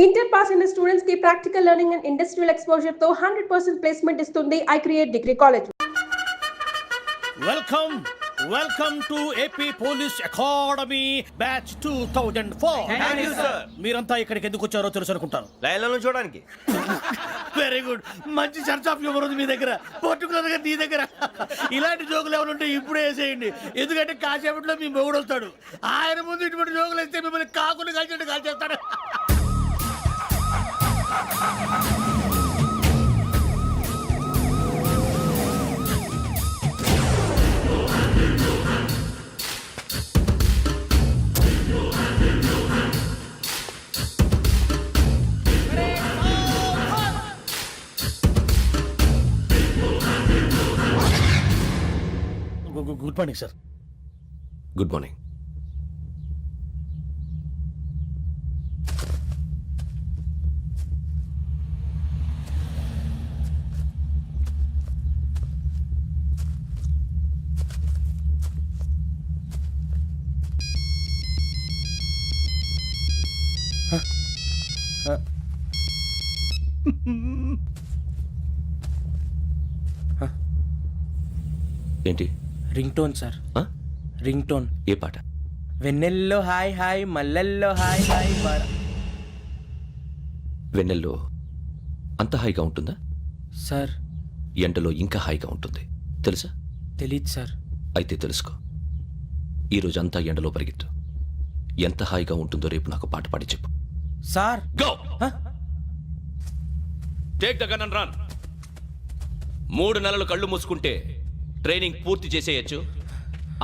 Inter pass అయిన students కి practical learning and industrial exposure తో 100% ప్లేస్మెంట్ ఇస్తుంది I create degree college. Welcome to AP police academy batch 2004. Thank you sir. మీరంతా ఇక్కడికి ఎందుకు వచ్చారో తెలుసు అనుకుంటాను. లైన్లను చూడడానికి. Very good. మంచి చర్చ్ ఆఫ్ హ్యూమర్ ఉంది మీ దగ్గర, పర్టికులర్ గా నీ దగ్గర. ఇలాంటి జోకులు ఎవరు ఉంటే ఇప్పుడే వేసేయండి, ఎందుకంటే కాసేపట్లో మీ మొగుడు వస్తాడు. ఆయన ముందు ఇటువంటి జోకులు వేస్తే మిమ్మల్ని కాకులు కాల్చేట్టు కాల్చేస్తాడు. Good morning sir. Good morning. ఏంటి? Ring tone sir. Ring tone. ఏ పాట? వెన్నెల్లో హాయ్ హాయ్ మల్లెల్లో హాయ్ హాయ్ వెన్నెల్లో అంత హాయిగా ఉంటుందా? సార్ ఎండలో ఇంకా హాయిగా ఉంటుంది తెలుసా? తెలీదు సార్. అయితే తెలుసుకో. ఈరోజు అంతా ఎండలో పరిగెత్తు. ఎంత హాయిగా ఉంటుందో రేపు నాకు పాట పాడి చెప్పు. Sir go. Take the gun and run. 3 నెలలు కళ్ళు మూసుకుంటే ట్రైనింగ్ పూర్తి చేసేయచ్చు,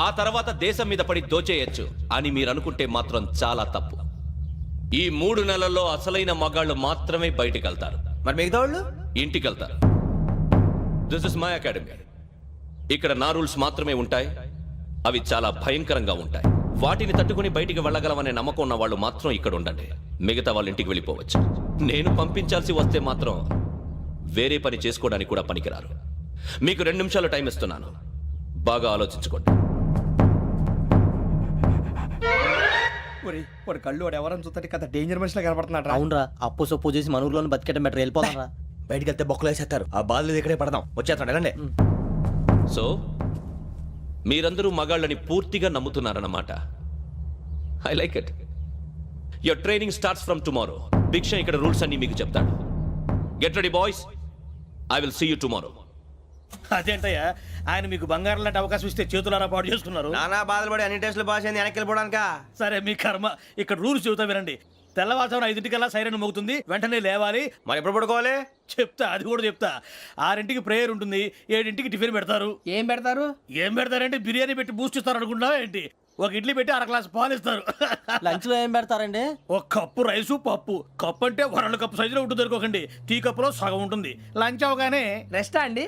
ఆ తర్వాత దేశం మీద పడి దోచేయచ్చు అని మీరు అనుకుంటే మాత్రం చాలా తప్పు. ఈ 3 నెలల్లో అసలైన మగాళ్ళు మాత్రమే బయటికి వెళ్తారు. మరి మిగతా వాళ్ళు ఇంటికి వెళ్తారు. This is my academy. ఇక్కడ నా రూల్స్ మాత్రమే ఉంటాయి. అవి చాలా భయంకరంగా ఉంటాయి. వాటిని తట్టుకుని బయటికి వెళ్ళగలమనే నమ్మకం ఉన్న వాళ్ళు మాత్రం ఇక్కడ ఉండండి. మిగతా వాళ్ళు ఇంటికి వెళ్ళిపోవచ్చు. నేను పంపించాల్సి వస్తే మాత్రం వేరే పని చేసుకోవడానికి కూడా పనికిరారు. మీకు 2 నిమిషాలు టైం ఇస్తున్నాను, బాగా ఆలోచించుకోండి. వాడు కళ్ళు వాడు ఎవరైనా చూస్తే కదా డేంజర్ మనిషిలో కనపడుతున్నాడు. అవునరా, అప్పు సొప్పు చేసి మన ఊర్లో బతికేయడం బెటర్. వెళ్ళిపోతారా? బయటికి వెళ్తే బొక్కలు వేసేస్తారు. ఆ బాధలు ఇక్కడే పడదాం. వచ్చేస్తాడు ఎలాండి. సో మీరందరూ మగాళ్ళని పూర్తిగా నమ్ముతున్నారన్నమాట. I like it. Your training starts from tomorrow. Bhiksha ఇక్కడ రూల్స్ అన్ని మీకు చెప్తాడు. Get ready boys, I will see you tomorrow. అదేంటయ్యా, ఆయన మీకు బంగారం లాంటి అవకాశం ఇస్తే చేతులారా పాటు చేసుకున్నారు. నానా బాధలు పడి అన్ని టెస్టులు పాస్ అయింది, వెనక్కి వెళ్ళిపోవడానికా? సరే మీ కర్మ. ఇక్కడ రూల్స్ చెబుతా వినండి. తెల్లవారుజామున 5 సైరన్ మోగుతుంది, వెంటనే లేవాలి. మరి ఎప్పుడు పడుకోవాలి? చెప్తా, అది కూడా చెప్తా. 6 ప్రేయర్ ఉంటుంది, 7 టిఫిన్ పెడతారు. ఏం పెడతారు? ఏం పెడతారంటే బిర్యానీ పెట్టి బూస్ట్ ఇస్తారు అనుకుంటున్నావా ఏంటి? ఒక ఇడ్లీ పెట్టి 1 గ్లాస్ పాలు ఇస్తారు. లంచ్ లో ఏం పెడతారండి? 1 కప్పు రైసు పప్పు. కప్పు అంటే 1/2 కప్పు సైజులో ఉంటుంది అనుకోకండి. టీ కప్పులో సగం ఉంటుంది. లంచ్ అవగానే రెస్టా అండి?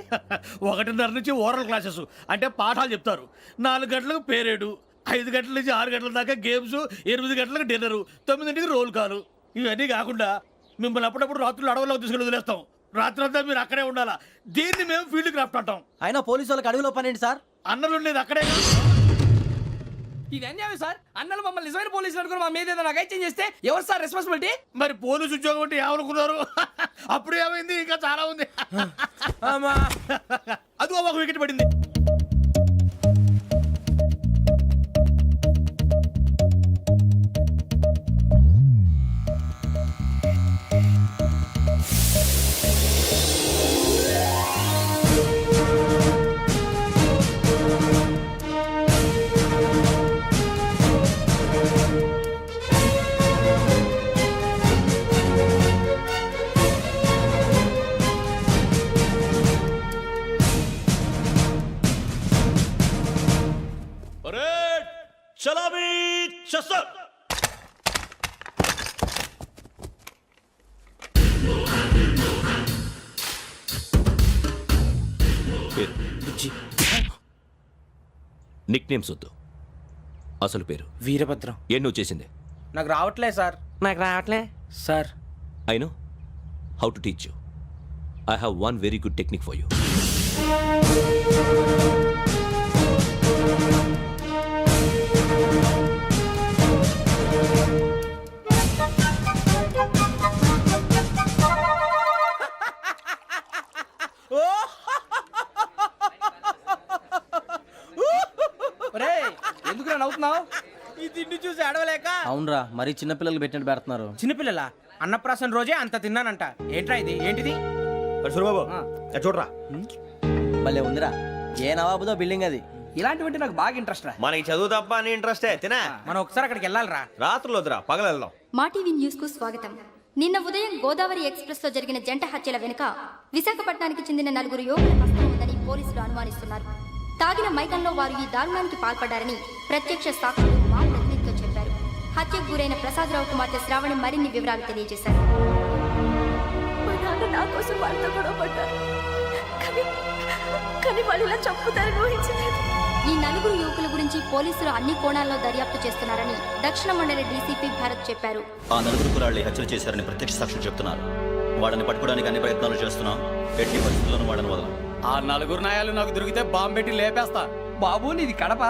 1:30 నుంచి ఓరల్ క్లాసెస్ అంటే పాఠాలు చెప్తారు. 4 గంటలకు పేరేడు, 5 గంటల నుంచి 6 గంటల దాకా గేమ్స్, 8 గంటలకు డిన్నరు, 9 రోల్ కాలు. ఇవన్నీ కాకుండా మిమ్మల్ని అప్పుడప్పుడు రాత్రులు అడవుల్లో తీసుకెళ్ళి వదిలేస్తాం. రాత్రంతా మీరు అక్కడే ఉండాలా. దీన్ని మేము ఫీల్డ్ క్రాఫ్ట్ అంటాం. అయినా పోలీసు వాళ్ళకి అడవిలో పని ఏంటి సార్? అన్నలు ఉండేది అక్కడే. ఇది అన్యాయం సార్. అన్నలు మమ్మల్ని నిజమైన పోలీసులు అనుకుని మా మీద ఏదైనా అగైత్యం చేస్తే ఎవరు సార్ రెస్పాన్సిబిలిటీ? మరి పోలీసు ఉద్యోగం అంటే ఏమనుకున్నారు? అప్పుడు ఏమైంది, ఇంకా చాలా ఉంది. అది ఒక వికెట్ పడింది. చలామీ చసర్. నిక్ నేమ్స్ వద్దు, అసలు పేరు. వీరభద్రం. ఏం నువ్వు చేసింది? నాకు రావట్లే సార్. నాకు రావట్లే sir. I know how to teach you. I have one very good technique for you. అవునరా మరి చిన్నపిల్లలు పెట్టినట్టు పెడుతున్నారు. చిన్నపిల్లల అన్నప్రాసన రోజే అంత తిన్నానంట. ఏంట్రా ఇది? ఏంటిది? సూరిబాబు చూడరా, భలే ఉందిరా. ఏ నవాబుదో బిల్డింగ్ అది. ఇలాంటివంటే నాకు బాగా ఇంట్రెస్ట్ రా. మనకి చదువు తప్ప అని ఇంట్రెస్టే తినా. మనం ఒకసారి అక్కడికి వెళ్ళాలిరా. రాత్రులు వద్దురా, పగలు వెళ్దాం. మా టీవీ న్యూస్ కు స్వాగతం. నిన్న ఉదయం గోదావరి ఎక్స్ప్రెస్ లో జరిగిన జంట హత్యల వెనుక విశాఖపట్నానికి చెందిన 4 యువకుల హస్తం ఉందని పోలీసులు అనుమానిస్తున్నారు. తాగిన మైకంలో వారు ఈ దారుణానికి పాల్పడ్డారని ప్రత్యక్ష సాక్షులు మా ప్రతినిధితో చెప్పారు. హత్యకు గురైన ప్రసాదరావు కుమార్తె శ్రావణి మరిన్ని వివరాలు తెలియజేశారు. మా నాన్న నా కోసం వాళ్ళతో గొడవ పడ్డారు, కానీ వాళ్ళు ఇలా చంపుతారని ఊహించలేదు. ఈ 4 యువకుల గురించి పోలీసులు అన్ని కోణాల్లో దర్యాప్తు చేస్తున్నారని దక్షిణ మండలి డీసీపీ భరత్ చెప్పారు. ఆ 4 కురాళ్ళు హత్యలు చేశారని ప్రత్యక్ష సాక్షులు చెప్తున్నారు. వాళ్ళని పట్టుకోవడానికి అన్ని ప్రయత్నాలు చేస్తున్నాం. ఎట్టి పరిస్థితుల్లోనూ వాళ్ళని వదలం. ఆ 4 నాయాలు నాకు దొరికితే బాంబు పెట్టి లేపేస్తా. బాబు నీది కడప?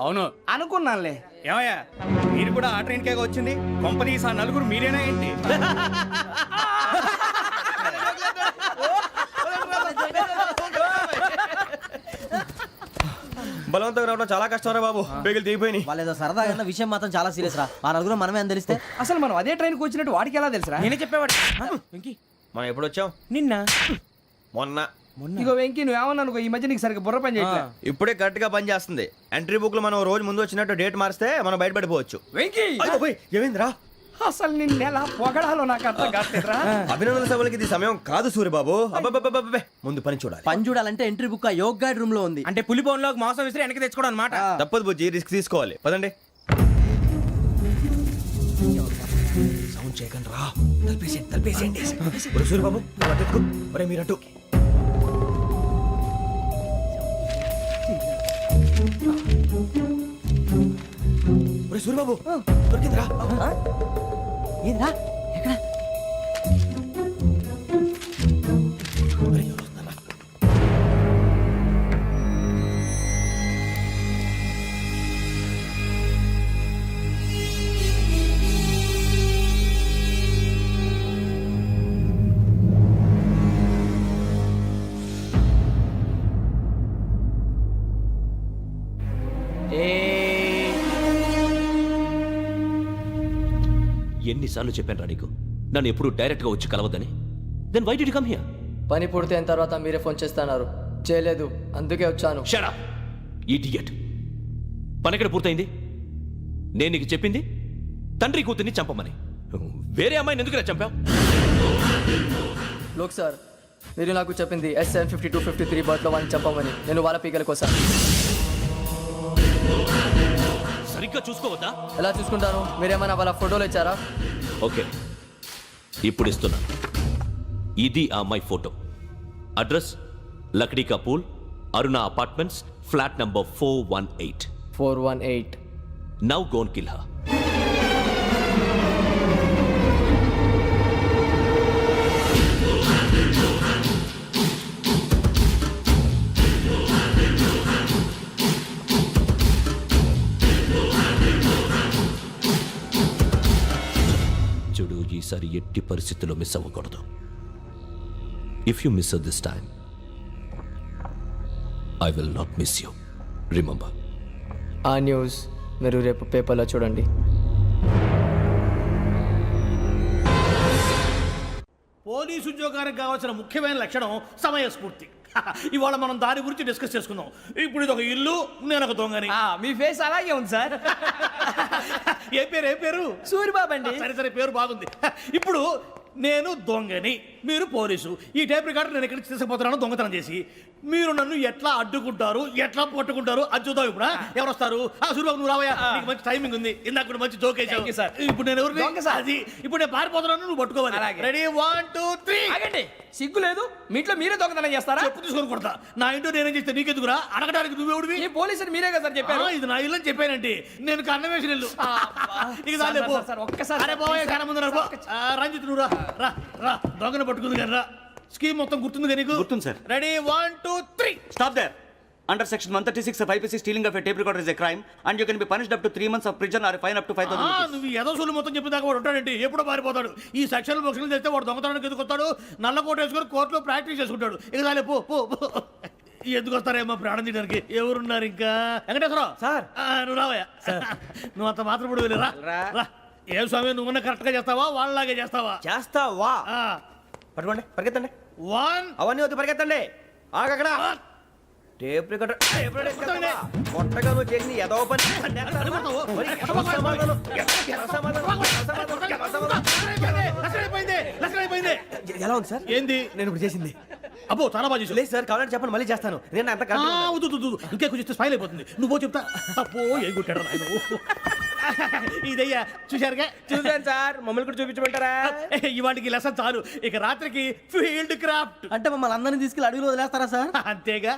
అవును అనుకున్నానులే. ఏమయ్యా మీరు కూడా ఆ ట్రైన్ కేగా వచ్చింది? కొంపదీసి ఆ 4 మీరేనా ఏంటి? బలవంతంగా రావడం చాలా కష్టం రా బాబు, పేగులు దిగిపోయినాయి. వాళ్ళు ఏదో సరదాగా విషయం మాత్రం చాలా సీరియస్ రా. ఆ 4 మనమే అని తెలిస్తే అసలు మనం అదే ట్రైన్కి వచ్చినట్టు వాడికి ఎలా తెలుసురా? నేనే చెప్పేవాడు. వెంకీ మనం ఎప్పుడు వచ్చాం? నిన్న మొన్న. ఇగో వెంకీ నువ్వేమన్నా అనుకో, ఈ మధ్య నీకు సరిగ్గా బుర్ర పని చేయట్లేదు. ఇప్పుడే కరెక్ట్ గా పని చేస్తుంది. ఎంట్రీ బుక్ లో మనం రోజు ముందు వచ్చినట్టు డేట్ మారిస్తే మనం బయటపడిపోవచ్చు. వెంకీ ఏమైందిరా? అసలు నిన్న ఎలా పొగడాలో నాకు అర్థం కావట్లేదురా. అభినందన సభలకి ఇది సమయం కాదు సూరిబాబు. అబ్బబ్బబ్బబ్బబ్బే, ముందు పని చూడాలి. పని చూడాలంటే ఎంట్రీ బుక్ ఆ యోగ్ గైడ్ రూమ్ లో ఉంది. అంటే పులి బోన్లోకి మాంసం విసిరి వెనక్కి తెచ్చుకోవడం అనమాట. తప్పదు బుజ్జి, రిస్క్ తీసుకోవాలి. పదండి. సౌండ్ చేయకండి రా. తలపేసేయండి. ఒరే సూరిబాబు నువ్వు అటు ఎక్కు. ఒరే మీరు అటు. ఒరే సూరిబాబు దొరికిందిరా. ఏంద్రా ఎక్కడ? ఒరే, ఎవరు వస్తున్నారా? ఎన్నిసార్లు చెప్పాను రా నీకు నన్ను ఎప్పుడు డైరెక్ట్గా వచ్చి కలవద్దని? Then why did you come here? పని పూర్తయిన తర్వాత మీరే ఫోన్ చేస్తున్నారు. చేయలేదు, అందుకే వచ్చాను. Shut up idiot. పని ఎక్కడ పూర్తయింది? నేను నీకు చెప్పింది తండ్రి కూతుర్ని చంపమని. వేరే అమ్మాయిని ఎందుకు చంపావు? లోక్ సార్, మీరు నాకు చెప్పింది SM 5253 బర్త్లో వాళ్ళని చంపమని. నేను వాళ్ళ పీకల కోసం. సరిగ్గా చూసుకోవద్దా? ఎలా చూసుకుంటాను? మీరేమైనా వాళ్ళ ఫోటోలు ఇచ్చారా? ఓకే, ఇప్పుడు ఇస్తున్నా. ఇది ఆ అమ్మాయి ఫోటో. అడ్రస్ లక్డీ కా pool, Aruna apartments, flat number 418. 418. Now go and kill her. చూడు, ఈసారి ఎట్టి పరిస్థితుల్లో మిస్ అవ్వకూడదు. If you miss this time I will not miss you. Remember. ఆ న్యూస్ మీరు రేపు పేపర్లో చూడండి. పోలీసు ఉద్యోగానికి కావాల్సిన ముఖ్యమైన లక్షణం సమయస్ఫూర్తి. ఇవాళ మనం దాని గురించి డిస్కస్ చేసుకుందాం. ఇప్పుడు ఇది ఒక ఇల్లు, నేను ఒక దొంగని. మీ ఫేస్ అలాగే ఉంది సార్. ఏ పేరు? సూరిబాబు అండి. సరే పేరు బాగుంది. ఇప్పుడు నేను దొంగని, మీరు పోలీసు. ఈ టైప్ రికార్డు నేను ఎక్కడికి తీసుకుపోతున్నాను దొంగతనం చేసి. మీరు నన్ను ఎట్లా అడ్డుకుంటారు, ఎట్లా పట్టుకుంటారు అది చూద్దాం. ఇప్పుడు ఎవరు వస్తారు? సూరిబాబు నువ్వు రావయ్యా, నీకు మంచి టైమింగ్ ఉంది. ఇందాక కూడా మంచి జోక్ వేసావు సార్. ఇప్పుడు నేను ఎవరు? అది ఇప్పుడు నేను పారిపోతున్నాను, నువ్వు పట్టుకోవాలి. రెడీ 1 2 3. ఆగండి, సిగ్గు లేదు? మీ ఇంట్లో మీరే దొంగతనం చేస్తారా? చెప్పు తీసుకొని కొడతా. నా ఇంట్లో నేనేం చేస్తే నీకెందుకురా? అడగడానికి నువ్వెవడివి? ఈ పోలీసులు మీరే కదా సార్ చెప్పారు. ఇది నా ఇల్లు అని చెప్పానండి. నేను కన్నవేసిన ఇల్లు. ఒక్కసారి రంజిత్ నువ్వు రా రా. దొంగను పట్టుకుంది కానీ రా. స్కీమ్ మొత్తం గుర్తుంది నీకు? గుర్తుంది sir. Ready 1 2 3. Stop there. Under section 136 of IPC, stealing of a tape recorder is a crime and you can be punished up to 3 months of prison or a fine up to 5,000 rupees. నువ్వు ఏదో సొల్లు మొత్తం చెప్పిన దాకా వాడు ఉంటాడండి. ఎప్పుడో పారిపోతాడు. ఈ సెక్షన్ బొక్షన్లు చేస్తే వాడు దొంగతనానికి ఎదుకొస్తాడు. నల్ల కోట వేసుకొని కోర్టులో ప్రాక్టీస్ చేసుకుంటాడు. ఇక చాలే పో. ఎందుకు వస్తారేమో ప్రాణం తీయడానికి ఎవరున్నారు ఇంకా వెంకటేశ్వరరావు సార్. నువ్వు రావయ్యా నువ్వు అంత మాత్రం ఇప్పుడు వెళ్ళి రా ఏం స్వామి నువ్వున్న కరెక్ట్ గా చేస్తావా వాళ్ళలాగే చేస్తావా చేస్తావా పట్టుకోండి పరిగెత్తండి 1 అవన్నీ వద్దు పరిగెత్తండి ఆగక్కడ టేప్ రికార్డర్ కొత్తగా నువ్వు చేసిన ఏదో పని ఎలా ఉంది సార్ ఏంది నేను ఇప్పుడు చేసింది అబ్బో చాలా బాగా చేసావు. లేదు సార్ కావాలంటే చెప్పండి మళ్ళీ చేస్తాను నేను అంత వద్దు ఇంకే కొంచెం స్మైల్ అయిపోతుంది నువ్వు చెప్తా అప్పో ఏ కొట్టాడు నాయన ఇదయ్యా చూశారుగా చూసాను సార్ మమ్మల్ని కూడా చూపించమంటారా? ఇవాటికి లెసన్ చాలు ఇక రాత్రికి ఫీల్డ్ క్రాఫ్ట్ అంటే మమ్మల్ని అందరినీ తీసుకెళ్ళి అడుగులో వదిలేస్తారా సార్? అంతేగా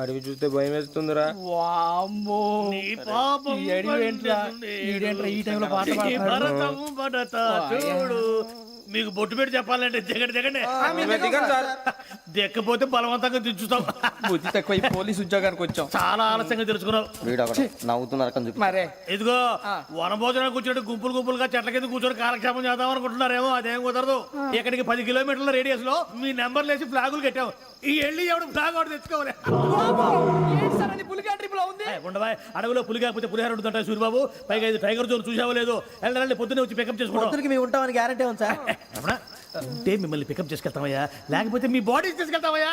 అడవి చూస్తే భయం వేస్తుందిరా. వామ్మో నీ పాపం ఈ అడవి ఏంట్రా? ఈడేంట్రా ఈ టైంలో పాట ఈ పాడుతున్నాడు? భరతం భరత చూడు మీకు బొట్టు పెట్టి చెప్పాలంటే దిగండి దెక్కపోతే బలవంతంగా దించుతాం బుద్ధి తక్కువ ఈ పోలీస్ ఉద్యోగానికి వచ్చాం. చాలా ఆలస్యంగా తెలుసుకున్నావు నవ్వుతున్నారు మరే ఇదిగో వనభోజనం కూర్చొని గుంపులుగా చెట్ల కింద కూర్చొని కాలక్షేపం చేద్దాం అనుకుంటున్నారేమో అదేం కుదరదు ఇక్కడికి 10 కిలోమీటర్ల రేడియస్ లో మీ నెంబర్లు వేసి ఫ్లాగులు కట్టాం ఈ వెళ్ళి ఎవడు ఫ్లాగ్ ఒకటి తెచ్చుకోవాలి ఉండవా అడవిలో పులి కాకపోతే పులిహార ఉంటుంటాయి సూర్యబాబు పైగా ఇది టైగర్ జోన్ చూసావో లేదో వెళ్ళండి పొద్దున్నే వచ్చి పికప్ చేసుకుంటాం మేము ఉంటామని గ్యారంటీ ఉంది సార్. అంటే మిమ్మల్ని పికప్ చేసుకెళ్తామయ్యా లేకపోతే మీ బాడీ తీసుకెళ్తామయ్యా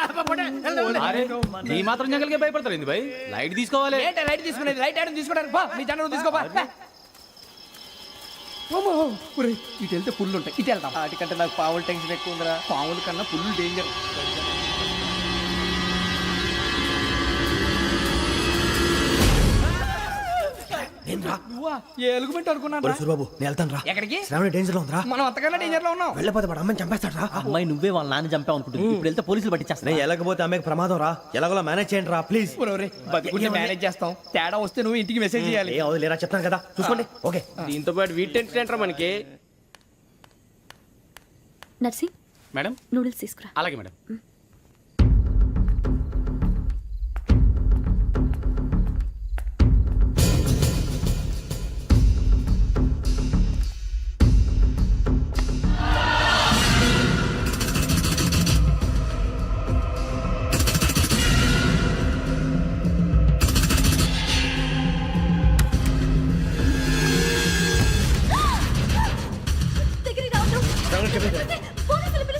ఈ మాత్రం జంగల్కే భయపడతారు భయ్ లైట్ తీసుకోవాలి లైట్ తీసుకునేది లైట్ ఆడని తీసుకోవడానికి నీ జంగల్ తీసుకోపా ఇటు వెళ్తే పుల్లు ఉంటాయి ఇటు వెళ్తాం వాటికంటే నాకు పావుల టెన్షన్ ఎక్కువ ఉందిరా. పాముల కన్నా పుల్లు డేంజర్ ఎలుగుబెట్టి అనుకున్నా సూరిబాబు నేను వెళ్తాను రా ఎక్కడికి శ్రావణ డేంజర్ లో ఉందిరా మనం అంతకన్నా డేంజర్ లో ఉన్నాం వెళ్ళపోతే వాడు అమ్మని చంపేస్తాడు రా అమ్మాయి నువ్వే వాళ్ళ నాన్న చంపావు అనుకుంటుంది. ఇప్పుడు వెళ్తే పోలీసులు పట్టించేస్తా. నేను వెళ్ళకపోతే అమ్మకి ప్రమాదం రా ఎలాగోలా మేనేజ్ చేయండి రా ప్లీజ్ బతుకుంటే మేనేజ్ చేస్తాం తేడా వస్తే నువ్వు ఇంటికి మెసేజ్ చేయాలి ఏ అవదు లేరా చెప్తాను కదా చూసుకోండి ఓకే దీంతో పాటు వీటి టెన్షన్ ఏంట్రా మనకి? నర్సి మేడం నూడిల్స్ తీసుకురా. అలాగే మేడం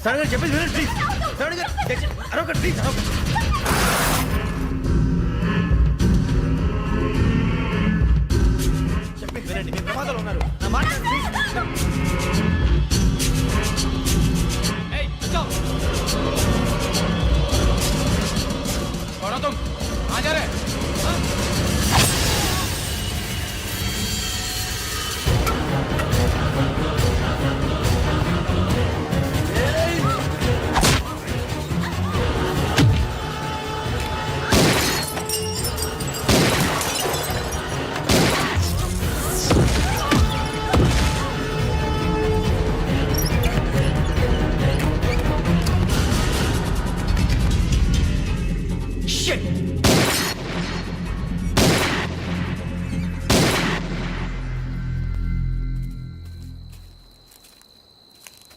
సడన్గా చెప్పేసి వినండి ప్లీజ్ సడన్గా అరొకటి ప్లీజ్ చెప్పేసి వినండి మీరు ప్రమాదాలు ఉన్నారు నా మాట ప్లీజ్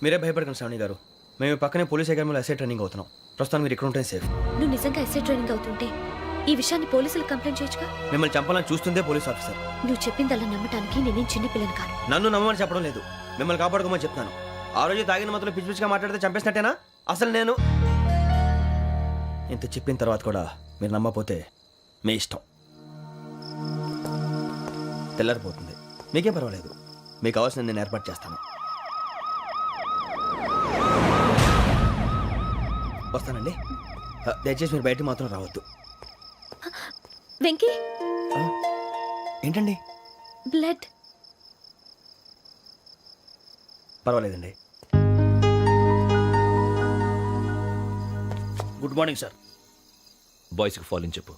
మీరే భయపడకండి శ్రావణి గారు మేము పక్కనే పోలీస్ అకాడమీలో ఎస్ఐ ట్రైనింగ్ అవుతున్నాం ప్రస్తుతం మీరు ఇక్కడ ఉంటే సేఫ్ నువ్వు నిజంగా ఎస్ఐ ట్రైనింగ్ అవుతుంటే ఈ విషయాన్ని పోలీసులకు కంప్లైంట్ చేయొచ్చుగా. మిమ్మల్ని చంపాలని చూస్తుందే పోలీస్ ఆఫీసర్ నువ్వు చెప్పిందల్లా నమ్మటానికి నేనేం చిన్నపిల్లని కాను. నన్ను నమ్మమని చెప్పడం లేదు మిమ్మల్ని కాపాడుకోమని చెప్తాను ఆ రోజు తాగిన మొత్తం పిచ్చి పిచ్చిగా మాట్లాడితే చంపేసినట్టేనా అసలు నేను ఇంత చెప్పిన తర్వాత కూడా మీరు నమ్మపోతే మీ ఇష్టం తెల్లారిపోతుంది మీకే పర్వాలేదు మీకు కావాల్సిన నేను ఏర్పాటు చేస్తాను వస్తానండి దయచేసి మీరు బయటకు మాత్రం రావద్దు వెంకీ ఏంటండి బ్లడ్. పర్వాలేదండి గుడ్ మార్నింగ్ సార్ బాయ్స్కి ఫాలోని చెప్పు.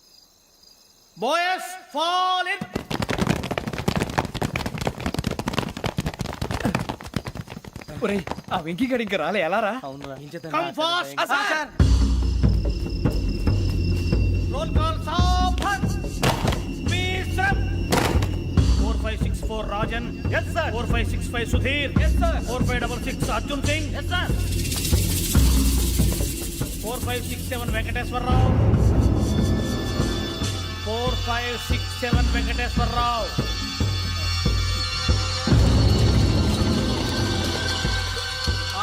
Boys fall in. ఒరేయ్ ఆ వెంకీ గడి ఇంకా రాలే ఎలా రా? Come fast. రోల్ కాల్ సావధాన్. విశ్రమ్. 4564 Rajan. yes sir. 4565 Sudheer. yes sir. 4566 Arjun Singh. yes sir. 4567 Venkateswararao. 4567 Venkateswararao.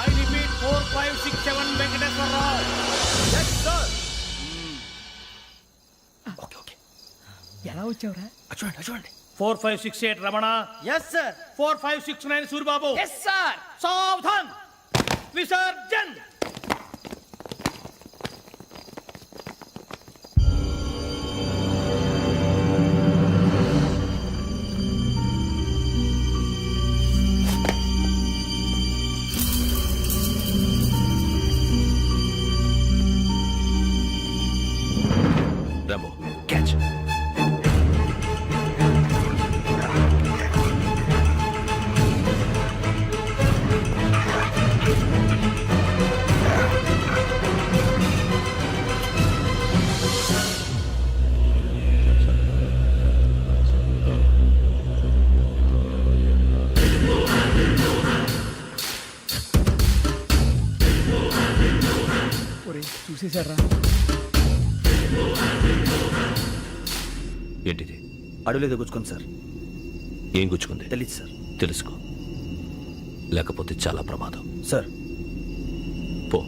I repeat 4567 Venkateswararao. yes sir. ఎలా వచ్చావురా? చూడండి 4568 Ramana. Yes sir. 4569 Suribabu. Yes sir. సావధాన్. విసర్జన్. రాము క్యాచ్. ఒరేయ్ చూసేశారా? ఏంటిది? అడుగులేదో గుచ్చుకోండి సార్. ఏం గుచ్చుకుంది? తెలీదు సార్. తెలుసుకో, లేకపోతే చాలా ప్రమాదం. సార్ పో.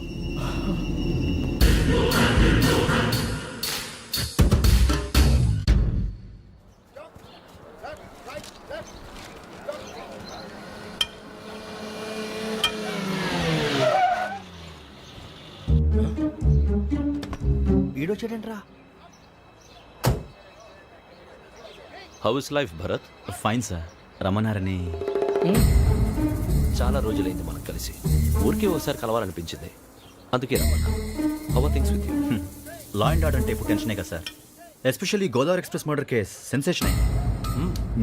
ఈడొచ్చాడంట్రా. How is life Bharat? Fine sir. రమ్మన్నారని. చాలా రోజులైంది మనం కలిసి. ఊరికే ఒకసారి కలవాలనిపించింది, అందుకే రమ్మన్నా. How are things with you? Law and order అంటే ఇప్పుడు టెన్షనే కదా sir. Especially Godavari express murder case sensation అయింది.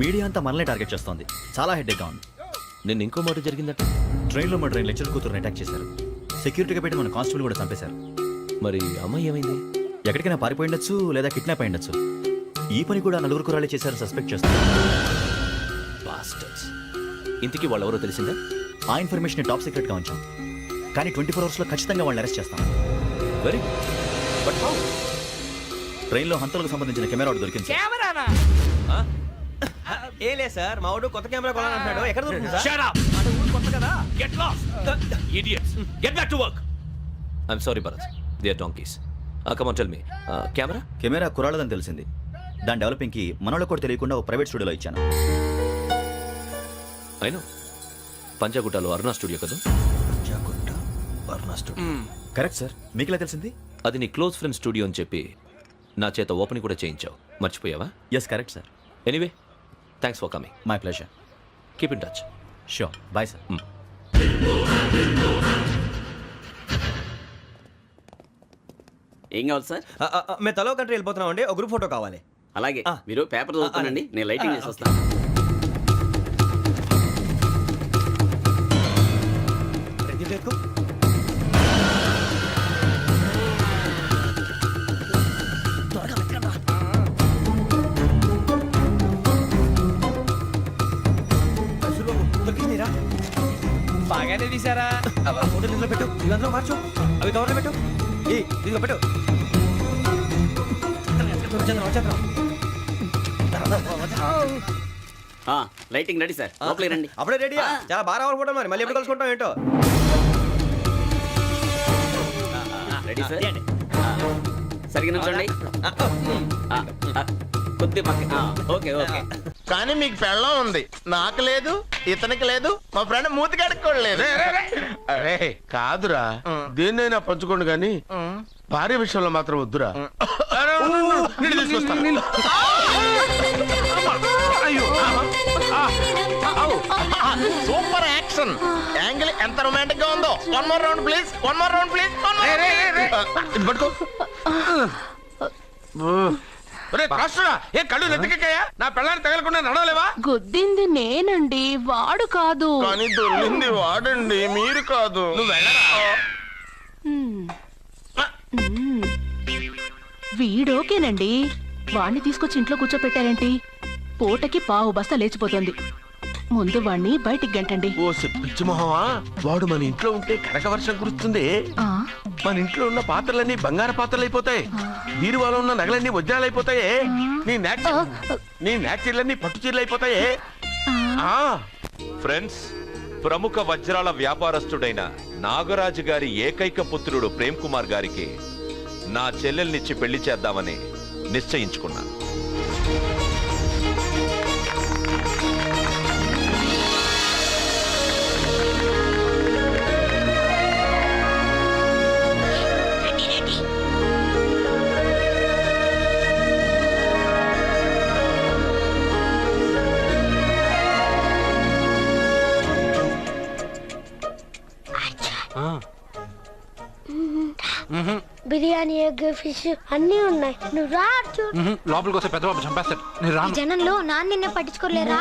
మీడియా అంతా మనల్ని టార్గెట్ చేస్తోంది. చాలా హెడ్ఏక్గా ఉంది. నిన్న ఇంకో మాట జరిగిందట. ట్రైన్లో మా ట్రైన్ లెక్చర్ కూతురుని అటాక్ చేశారు. సెక్యూరిటీగా పెట్టి మన కానిస్టేబుల్ కూడా చంపేశారు. మరి అమ్మాయి ఏమైంది? ఎక్కడికైనా పారిపోయి ఉండొచ్చు, లేదా కిడ్నాప్ అయి ఉండొచ్చు. ఈ పని కూడా నలుగురు కురాలే చేశారు సస్పెక్ట్ చేస్తారు. బాస్టర్స్. ఇంతకీ వాళ్ళెవరో తెలిసిందా? ఆ ఇన్ఫర్మేషన్ టాప్ సీక్రెట్గా ఉంచాం, కానీ 24 అవర్స్లో ఖచ్చితంగా వాళ్ళని అరెస్ట్ చేస్తాం. Very but how? ట్రైన్లో హంతలకు సంబంధించిన కెమెరా ఒకటి దొరికింది సార్. కెమెరానా? ఏ లే సార్, మా వాడు కొత్త కెమెరా కొనాలంటున్నాడు. ఎక్కడ దొరుకుతుంది సార్? Shut up! అంటే ఊరు కొత్త కదా. Get lost! Idiots! Get back to work! I'm sorry, Bharat. They are donkeys. Come on, tell me. Camera? Camera కురాలదని తెలిసింది. దాని డెవలపింగ్కి మనోళ్ళకి కూడా తెలియకుండా ఒక ప్రైవేట్ స్టూడియోలో ఇచ్చాను. I know. పంజాగుట్టలో అరుణా స్టూడియో కదా? Correct sir. మీకు ఎలా తెలిసింది? అది నీ క్లోజ్ ఫ్రెండ్ స్టూడియో అని చెప్పి నా చేత ఓపెన్ కూడా చేయించావు. మర్చిపోయావా? Yes correct sir. Anyway, thanks for coming. My pleasure. Keep in touch. Sure. Bye sir. ఏం కావాలి సార్? మేము తలో కంట్రీ వెళ్ళిపోతున్నాం అండి. ఒక గ్రూప్ ఫోటో కావాలి. అలాగే, మీరు పేపర్ చదువుతానండి, నేను లైటింగ్ చేసి వస్తాను. బాగానే తీసారా? ఫోటో ఇందులో పెట్టు, ఇవంతా మార్చు, అవి కవర్లో పెట్టు. ఇదిగో పెట్టు. లైటింగ్ రెడీ సార్, లోపలికి రండి. అప్పుడే రెడీ? చాలా బాగా రావాలి ఫోటో. మరి మళ్ళీ ఎప్పుడు కలుసుకుంటాం ఏంటో. Ready sir. సరిగ్గా చూడండి. కొద్ది పక్క. Okay okay. కానీ మీకు పెళ్ళం ఉంది, నాకు లేదు, ఇతనికి లేదు, మా ఫ్రెండ్ మూతి కడుక్కోలేదు. అరే కాదురా, దేన్నైనా పంచుకోండి కానీ భార్య విషయంలో మాత్రం వద్దురా. సూపర్ యాక్షన్ యాంగిల్ ఎంత రొమాంటిక్ గా ఉందో. One more round please, one more round please. పట్టుకో. ఏ కళ్ళు నెత్తికెక్కాయా? నా పిల్లని తగలకుండా నడవలేవా? గుద్దింది నేనండి, వాడు కాదు. కానీ దొల్లింది వాడండి, మీరు కాదు. నువ్వు వెళ్ళరా? వీడోకేనండి, వాణ్ణి తీసుకొచ్చి ఇంట్లో కూర్చోపెట్టారేంటి? పూటకి పావు బస్తా లేచిపోతుంది. ముందు వాణ్ణి బయటికి గంటండి. ఓ పిచ్చి మొహమా, వాడు మన ఇంట్లో ఉంటే కనక వర్షం కురుస్తుంది. మన ఇంట్లో ఉన్న పాత్రలన్నీ బంగారు పాత్రలు అయిపోతాయి, బీరువాలో ఉన్న నగలన్నీ వజ్రాలు అయిపోతాయి, నీ నాచీర్లన్నీ పట్టు చీరలు అయిపోతాయి. ఫ్రెండ్స్, ప్రముఖ వజ్రాల వ్యాపారస్తుడైన నాగరాజు గారి ఏకైక పుత్రుడు ప్రేమ్ కుమార్ గారికి నా చెల్లెల్నిచ్చి పెళ్లి చేద్దామని నిశ్చయించుకున్నాను. బిర్యానీ, ఎగ్, ఫిష్ అన్నీ ఉన్నాయి. నువ్వు రా అర్జున్. లోపలికి వస్తే పెద్దబాబు చంపేస్తాడు. నేను రాను. జనంలో నాన్న నిన్న పట్టించుకోలేరా?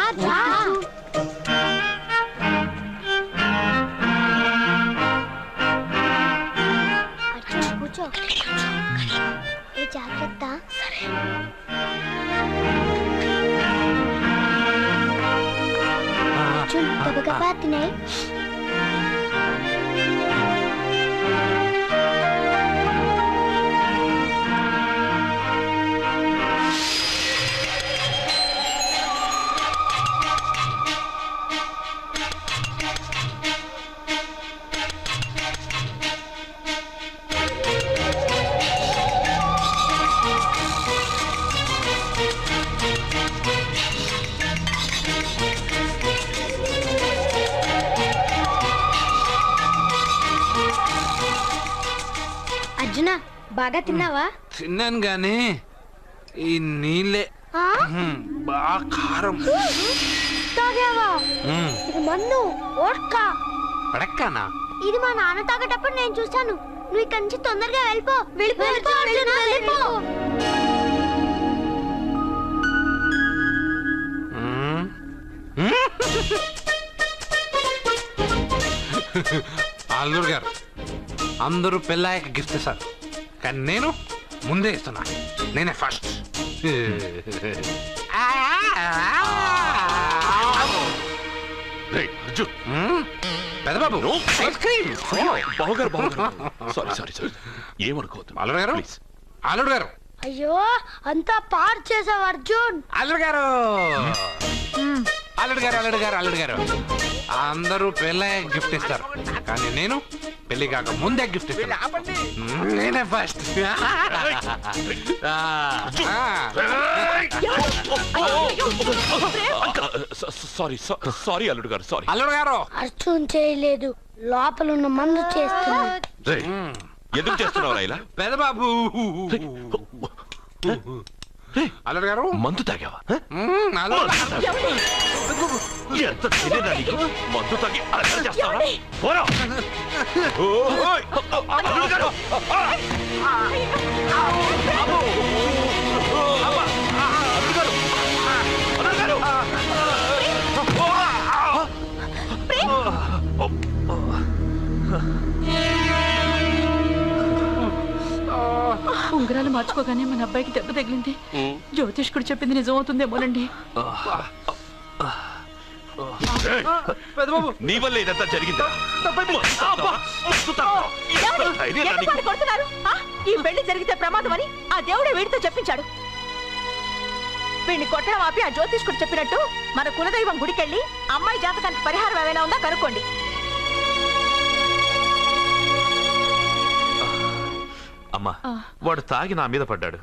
కూర్చో. ఏ జాగ్రత్త. అర్జున్ గబగబా తినాయి. అర్జున, బాగా తిన్నావా? తిన్నాను గానీ ఈ నీళ్ళే బాగా కారం. తాగావా? ఇది మన్ను ఓడ్కా. పడక్కనా? ఇది మా నాన్న తాగేటప్పుడు నేను చూశాను. నువ్వు ఇక్కడి నుంచి తొందరగా వెళ్ళిపో. వెళ్ళిపో అర్జున, వెళ్ళిపో. అల్లుడు గారు, అందరూ పెళ్ళాయక గిఫ్ట్ ఇస్తారు, కానీ నేను ముందే ఇస్తున్నా. నేనే ఫస్ట్. పెద్దబాబు, ఐస్ క్రీమ్. ఏమనుకోవద్దు అల్లుడు గారు, అల్లుడు గారు. అయ్యో, అంతా పాడు చేసావు అర్జున్. అల్లుడు గారు, అల్లుడు గారు, అల్లుడు గారు, అల్లుడు గారు, అందరూ పెళ్ళయ్య గిఫ్ట్ ఇస్తారు, కానీ నేను పెళ్లి కాక ముందే గిఫ్ట్ ఇస్తాను. నేనే ఫస్ట్. సారీ అల్లుడు గారు, సారీ. అల్లుడు గారు, అర్జున్ చేయలేదు, లోపల ఉన్న మందు చేస్తున్నాడు. ఎందుకు చేస్తున్నావు ఇలా? పెద్దబాబు. అల్లుడు గారు, మందు తాగావా? అల్లుడు ఎంత తెలియదా నీకు? మందు తాగి అలా చేస్తావా? పోరా! ఓయ్! అల్లుడు గారు! ఉంగరాలు మార్చుకోగానే మన అబ్బాయికి దెబ్బ తగిలింది. జ్యోతిష్కుడు చెప్పింది నిజమవుతుందేమోనండి. నీ వల్ల ఇదంతా జరిగిందా? ఈ పెళ్లి జరిగితే ప్రమాదం అని ఆ దేవుడే వీడితో చెప్పించాడు. వీడిని కొట్టడం ఆపి ఆ జ్యోతిష్కుడు చెప్పినట్టు మన కులదైవం గుడికెళ్ళి అమ్మాయి జాతకానికి పరిహారం ఏమైనా ఉందా కనుక్కోండి. అమ్మా, వాడు తాగి నా మీద పడ్డాడు,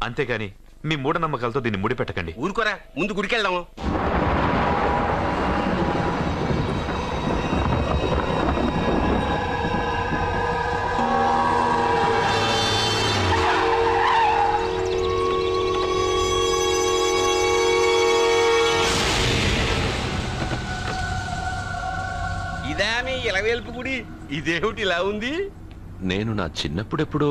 అంతేగాని మీ మూఢనమ్మకాలతో దీన్ని ముడిపెట్టకండి. ఊరుకోరా, ముందు గుడికెళ్దాము. ఇదా మీ ఇలవేల్పు గుడి? ఇదేమిటి ఇలా ఉంది? నేను నా చిన్నప్పుడెప్పుడో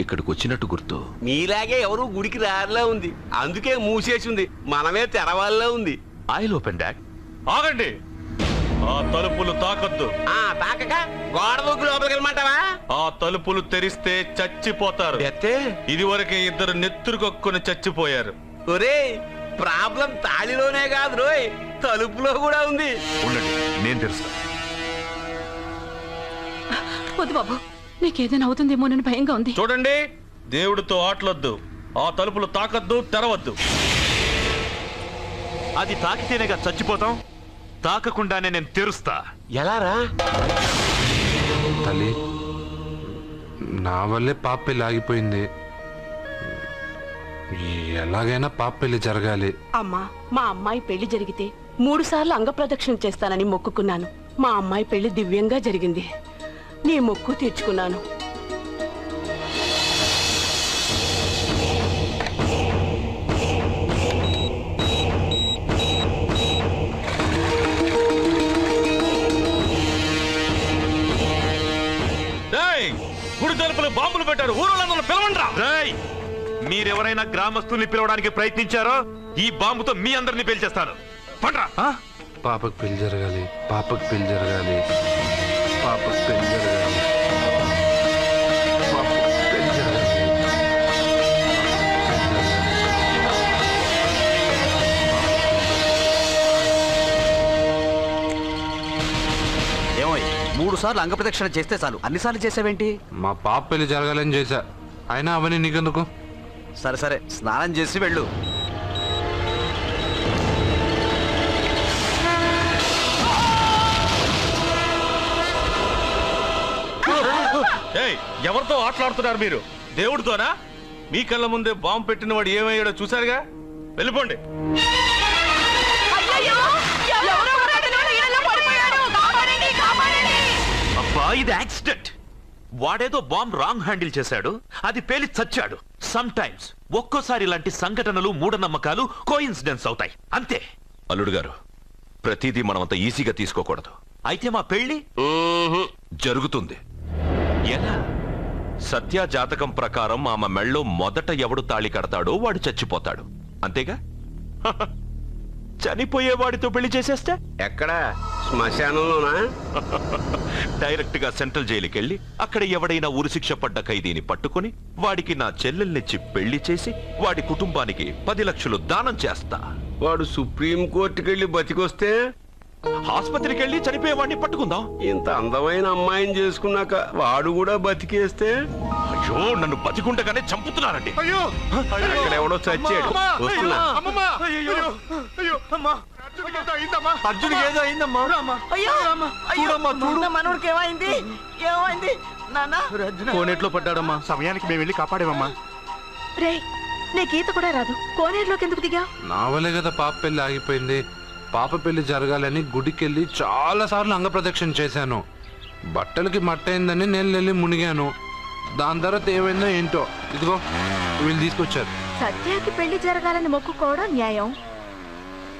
ఇక్కడికి వచ్చినట్టు గుర్తు. మీలాగే ఎవరు గుడికి రారులా ఉంది, అందుకే మూసేసి ఉంది. మనమే తెరవాళ్ళ ఉంది. I'll open dad. ఆగండి, ఆ తలుపులు తాకొద్దు. తాకక గోడ దూకు లోపలికి వెళ్ళమంటావా? ఆ తలుపులు తెరిస్తే చచ్చిపోతారు. ఇదివరకే ఇద్దరు నెత్తురుకొక్కుని చచ్చిపోయారు. ఒరే, ప్రాబ్లం తాళిలోనే కాదు రోయ్, తలుపులో కూడా ఉంది. ఉండండి, నేను తెరుస్తా. వద్దు బాబు, నీకేదైనా అవుతుందేమోనని భయంగా ఉంది. చూడండి, దేవుడితో ఆటలొద్దు. ఆ తలుపులు తాకద్దు, తెరవద్దు. అది తాకితేనేగా చచ్చిపోతాం, తాకకుండానే నేను తెరుస్తా. ఎలారా? తల్లి, నా వల్లే పాప పెళ్లి ఆగిపోయింది. ఎలాగైనా పాప పెళ్లి జరగాలి. అమ్మా, మా అమ్మాయి పెళ్లి జరిగితే 3 సార్లు అంగప్రదక్షిణ చేస్తానని మొక్కుకున్నాను. మా అమ్మాయి పెళ్లి దివ్యంగా జరిగింది. నీ మొక్కు తీర్చుకున్నాను. గుడి తలుపులు బాంబులు పెట్టారు, ఊరోళ్ళందరూ పిలవండ్రా. మీరెవరైనా గ్రామస్తుల్ని పిలవడానికి ప్రయత్నించారో ఈ బాంబుతో మీ అందరినీ పేల్చేస్తాను. పండ్రా. పాపకు పెళ్లి జరగాలి, పాపకు పెళ్లి జరగాలి, పాపకు పెళ్లి జరగాలి, పాపకు పెళ్లి జరగాలి. ఏమో 3 సార్లు అంగప్రదక్షిణ చేస్తే చాలు, అన్నిసార్లు చేసావేంటి? మా పాప పెళ్లి జరగాలని చేశా, అయినా అవన్నీ నీకెందుకు? సరే సరే, స్నానం చేసి వెళ్ళు. ఎవరితో ఆటలాడుతున్నారు మీరు? దేవుడితోనా? మీ కళ్ళ ముందే బాంబు పెట్టిన వాడు ఏమయ్యాడో చూశారుగా. వెళ్ళిపోండి. అబ్బా, ఇది యాక్సిడెంట్. వాడేదో బాంబ్ రాంగ్ హ్యాండిల్ చేశాడు, అది పేలి చచ్చాడు. సమ్ టైమ్స్ ఒక్కోసారి ఇలాంటి సంఘటనలు, మూఢనమ్మకాలు కోఇన్సిడెన్స్ అవుతాయి, అంతే. అల్లుడు గారు, ప్రతిదీ మనమంత ఈజీగా తీసుకోకూడదు. అయితే మా పెళ్లి జరుగుతుంది. ఎలా? సత్య జాతకం ప్రకారం ఆమె మెళ్ళో మొదట ఎవడు తాళి కడతాడో వాడు చచ్చిపోతాడు, అంతేగా? చనిపోయేవాడితో పెళ్లి చేసేస్తే ఎక్కడ? శ్మశానంలోనా? డైరెక్ట్ గా సెంట్రల్ జైలుకి వెళ్ళి అక్కడ ఎవడైనా ఉరిశిక్ష పడ్డ ఖైదీని పట్టుకుని వాడికి నా చెల్లెల్నిచ్చి పెళ్లి చేసి వాడి కుటుంబానికి 10 లక్షలు దానం చేస్తా. వాడు సుప్రీం కోర్టుకి వెళ్ళి బతికొస్తే ఆసుపత్రికి వెళ్ళి చనిపోయేవాడిని పట్టుకుందాం. ఇంత అందమైన అమ్మాయిని చేసుకున్నాక వాడు కూడా బతికేస్తే? అయ్యో, నన్ను బతికుండగానే చంపుతున్నారండి. అక్కడ ఎవడో చచ్చాడు. వస్తున్నా. అర్జున్కి ఏదో అయిందమ్మా. మనోడికి ఏమైంది? ఏమైంది నాన్న? కోనేట్లో పడ్డాడమ్మా. సమయానికి మేము వెళ్ళి కాపాడేమమ్మా. రే, నీకు ఈత కూడా రాదు, కోనేరులోకి ఎందుకు దిగా? నా వల్లే కదా పాప పెళ్లి ఆగిపోయింది. పాప పెళ్లి జరగాలని గుడికెళ్ళి చాలా సార్లు అంగప్రదక్షిణ చేశాను. బట్టలకి మట్టయిందని నేను వెళ్ళి మునిగాను. దాని తర్వాత ఏమైందో ఏంటో, ఇదిగో వీళ్ళు తీసుకొచ్చారు. సత్యాకి పెళ్లి జరగాలని మొక్కుకోవడం న్యాయం,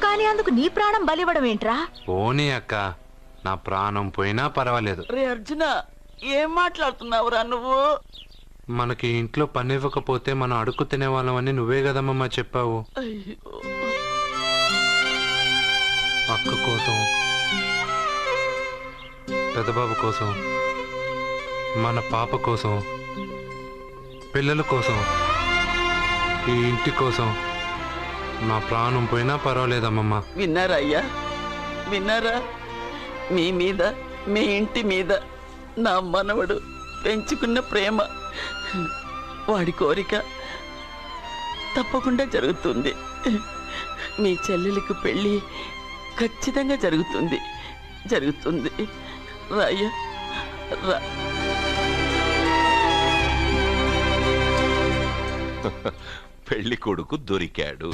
కానీ అందుకు నీ ప్రాణం బలివ్వడం ఏంట్రా? పోనీ అక్క, నా ప్రాణం పోయినా పర్వాలేదు. రే అర్జున, ఏం మాట్లాడుతున్నావురా నువ్వు? మనకి ఇంట్లో పని ఇవ్వకపోతే మనం అడుక్కు తినే వాళ్ళమని నువ్వే కదమ్మా చెప్పావు. అక్క కోసం, పెద్దబాబు కోసం, మన పాప కోసం, పిల్లల కోసం, ఈ ఇంటి కోసం నా ప్రాణం పోయినా పర్వాలేదమ్మమ్మ. విన్నారా అయ్యా, విన్నారా? మీ మీద, మీ ఇంటి మీద నా మనవడు పెంచుకున్న ప్రేమ, వాడి కోరిక తప్పకుండా జరుగుతుంది. మీ చెల్లెలకు పెళ్ళి ఖచ్చితంగా జరుగుతుంది, జరుగుతుంది. రాయ్యా రా. పెళ్లి కొడుకు దొరికాడు.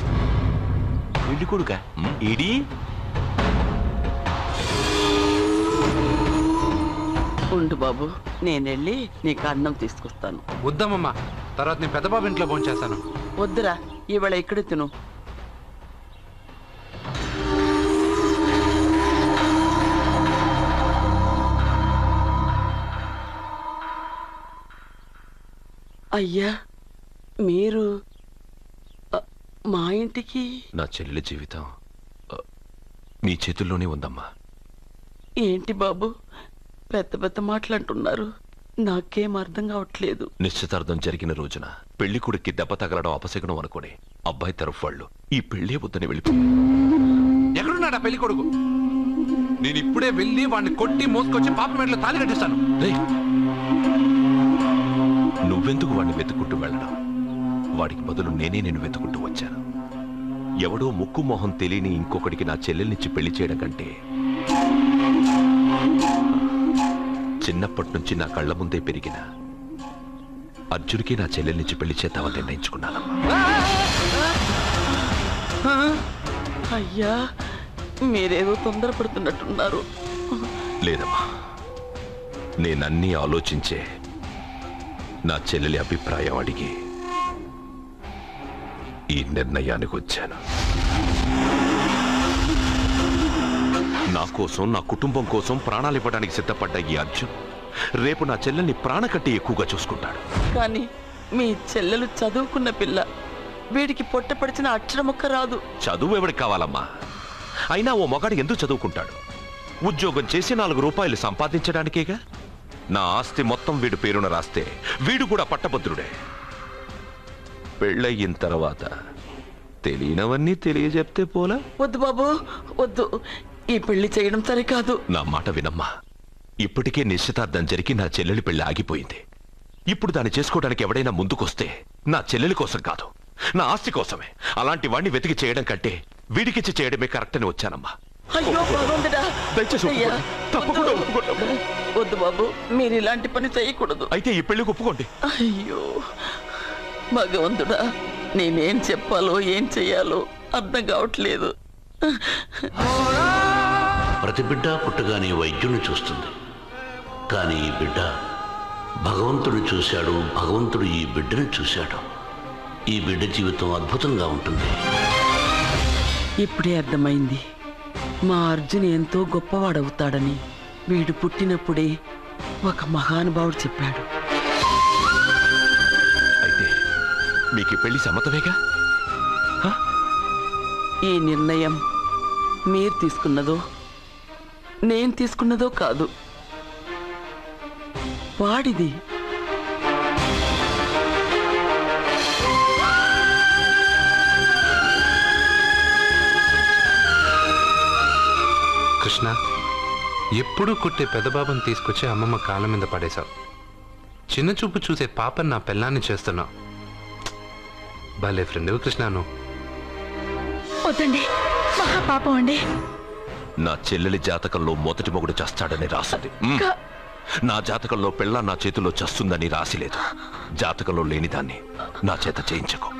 పెళ్లి కొడుకా? ఇడి ఉండు బాబు, నేనెళ్ళి నీకు అన్నం తీసుకొస్తాను. వద్దమ్మమ్మ, తర్వాత నీ పెద్దబాబు ఇంట్లో భోంచేస్తాను. వద్దురా, ఇవాళ ఇక్కడ తిను. అయ్యా మీరు మా ఇంటికి నా చెల్లెలి జీవితం మీ చేతుల్లోనే ఉందమ్మా. ఏంటి బాబు పెద్ద పెద్ద మాటలంటున్నారు? నాకేం అర్థం కావట్లేదు. నిశ్చితార్థం జరిగిన రోజున పెళ్లి కొడుక్కి దెబ్బ తగలడం అపశకునం అనుకోని అబ్బాయి తరఫు వాళ్ళు ఈ పెళ్లే వద్దని వెళ్ళిపోయారు. ఎక్కడున్నాడా పెళ్లి కొడుకు? నేను ఇప్పుడే వెళ్ళి వాడిని కొట్టి మోసుకొచ్చి పాప మెడలో తాళి కట్టిస్తాను. నువ్వెందుకు వాడిని వెతుక్కుంటూ వెళ్ళడం? వాడికి బదులు నేనే నేను వెతుకుంటూ వచ్చాను. ఎవడో ముక్కు మొహం తెలియని ఇంకొకడికి నా చెల్లెల్నిచ్చి పెళ్లి చేయడం కంటే చిన్నప్పటి నుంచి నా కళ్ళ ముందే పెరిగిన అర్జున్కి నా చెల్లెల్నిచ్చి పెళ్లి చేద్దామని నిర్ణయించుకున్నానమ్మా. అయ్యా మీరేదో తొందరపడుతున్నట్టున్నారు. లేదమ్మా, నేనన్నీ ఆలోచించే నా చెల్లెలి అభిప్రాయం అడిగి ఈ నిర్ణయానికి వచ్చాను. నా కోసం, నా కుటుంబం కోసం ప్రాణాలు ఇవ్వడానికి సిద్ధపడ్డ ఈ అర్జున్ రేపు నా చెల్లెల్ని ప్రాణకట్టి ఎక్కువగా చూసుకుంటాడు. కానీ మీ చెల్లెలు చదువుకున్న పిల్ల, వీడికి పొట్టపడిచిన అక్షరముక్క రాదు. చదువు ఎవరికి కావాలమ్మా? అయినా ఓ మగాడు ఎందుకు చదువుకుంటాడు? ఉద్యోగం చేసి 4 రూపాయలు సంపాదించడానికేగా. నా ఆస్తి మొత్తం వీడు పేరున రాస్తే వీడు కూడా పట్టభద్రుడే. పెళ్ళయిన తర్వాత తెలియనవన్నీ తెలియజెప్తే పోలా? వద్దు బాబు వద్దు, ఈ పెళ్లి చేయడం సరికాదు. నా మాట వినమ్మా. ఇప్పటికే నిశ్చితార్థం జరిగి నా చెల్లెలి పెళ్లి ఆగిపోయింది. ఇప్పుడు దాన్ని చేసుకోవడానికి ఎవడైనా ముందుకొస్తే నా చెల్లెలి కోసం కాదు, నా ఆస్తి కోసమే. అలాంటి వాడిని వెతికి చేయడం కంటే వీడికిచ్చి చేయడమే కరెక్ట్ అని వచ్చానమ్మా. అయ్యో భగవంతుడా, దయచేసి అయ్యా, తప్పకుండా వద్దు బాబు, మీరు ఇలాంటి పని చేయకూడదు. అయితే ఈ పెళ్లికి ఒప్పుకోండి. అయ్యో భగవంతుడా, నేనేం చెప్పాలో ఏం చెయ్యాలో అర్థం కావట్లేదు. ప్రతి బిడ్డ పుట్టగానే వైద్యుని చూస్తుంది, కానీ ఈ బిడ్డ భగవంతుడు చూశాడు, భగవంతుడు ఈ బిడ్డను చూశాడు. ఈ బిడ్డ జీవితం అద్భుతంగా ఉంటుంది. ఇప్పుడే అర్థమైంది, మా అర్జున్ ఎంతో గొప్పవాడవుతాడని. వీడు పుట్టినప్పుడే ఒక మహానుభావుడు చెప్పాడు. అయితే మీకు పెళ్లి సమ్మతమేగా? ఈ నిర్ణయం మీరు తీసుకున్నదో నేను తీసుకున్నదో కాదు, వాడిది. కృష్ణ, ఎప్పుడూ కుట్టే పెద్దబాబుని తీసుకొచ్చి అమ్మమ్మ కాళ్ళ మీద పడేశావు. చిన్న చూపు చూసే పాపని నా పెళ్ళాన్ని చేస్తున్నావు. భలే ఫ్రెండ్ కృష్ణను. వద్దండి, మహాపాపం అండి. నా చెల్లెలి జాతకంలో మొదటి మొగుడు చస్తాడని రాసింది. నా జాతకంలో పెళ్ళ నా చేతిలో చస్తుందని రాసిలేదు. జాతకంలో లేనిదాన్ని నా చేత చేయించకు.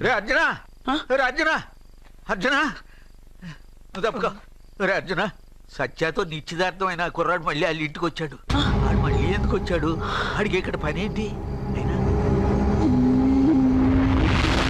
రే అర్జున, రే అర్జున, అర్జున తప్పుకో. రే అర్జున, సత్యాతో నిశ్చితార్థమైన కుర్రాడు మళ్ళీ వాళ్ళ ఇంటికి వచ్చాడు. వాడు మళ్ళీ ఎందుకు వచ్చాడు? ఆడికి ఇక్కడ పని ఏంటి?